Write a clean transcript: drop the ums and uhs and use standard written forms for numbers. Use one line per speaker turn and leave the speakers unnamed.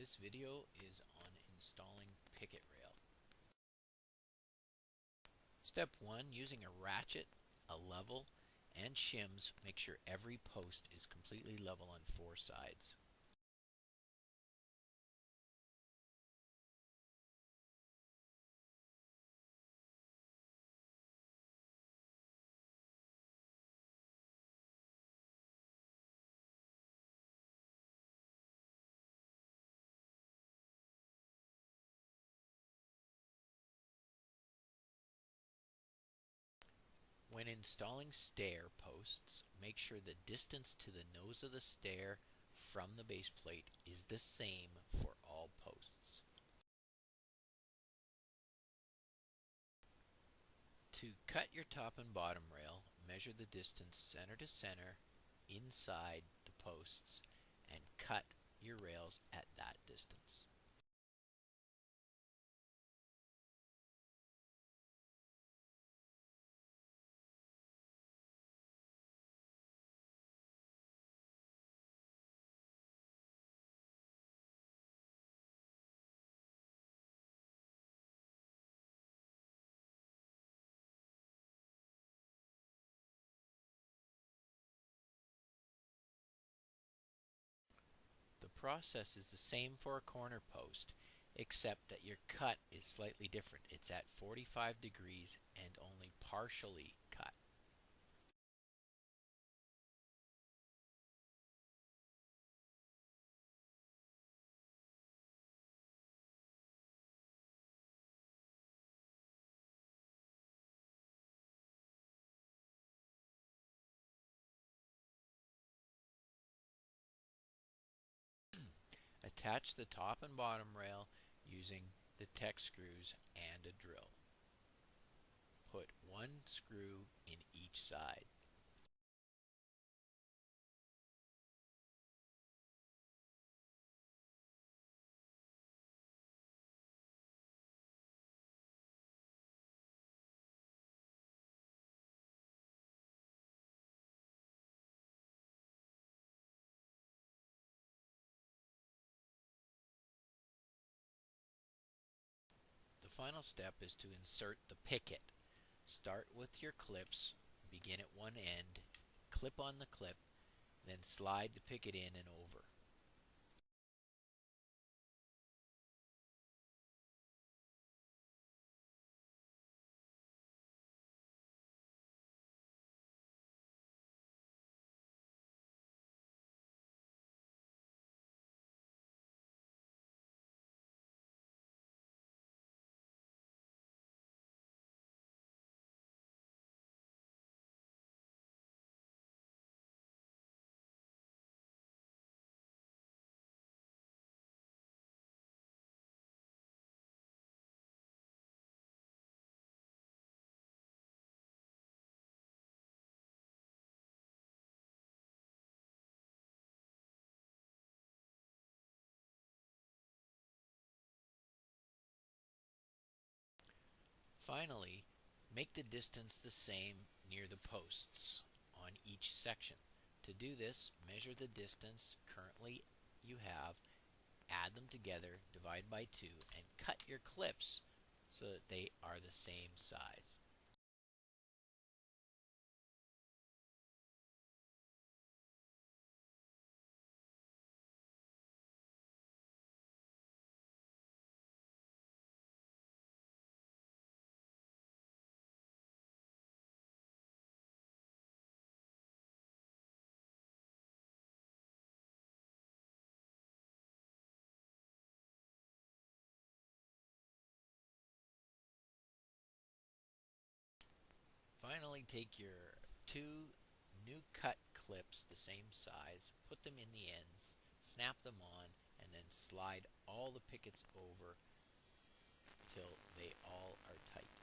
This video is on installing Picket Rail. Step 1, using a ratchet, a level, and shims, make sure every post is completely level on 4 sides. When installing stair posts, make sure the distance to the nose of the stair from the base plate is the same for all posts. To cut your top and bottom rail, measure the distance center to center inside the posts and cut your rails at that distance. The process is the same for a corner post, except that your cut is slightly different. It's at 45 degrees and only partially cut. Attach the top and bottom rail using the Tech screws and a drill. Put one screw in each side. The final step is to insert the picket. Start with your clips, begin at one end, clip on the clip, then slide the picket in and over. Finally, make the distance the same near the posts on each section. To do this, measure the distance currently you have, add them together, divide by 2, and cut your clips so that they are the same size. Finally, take your 2 new cut clips the same size, put them in the ends, snap them on, and then slide all the pickets over till they all are tight.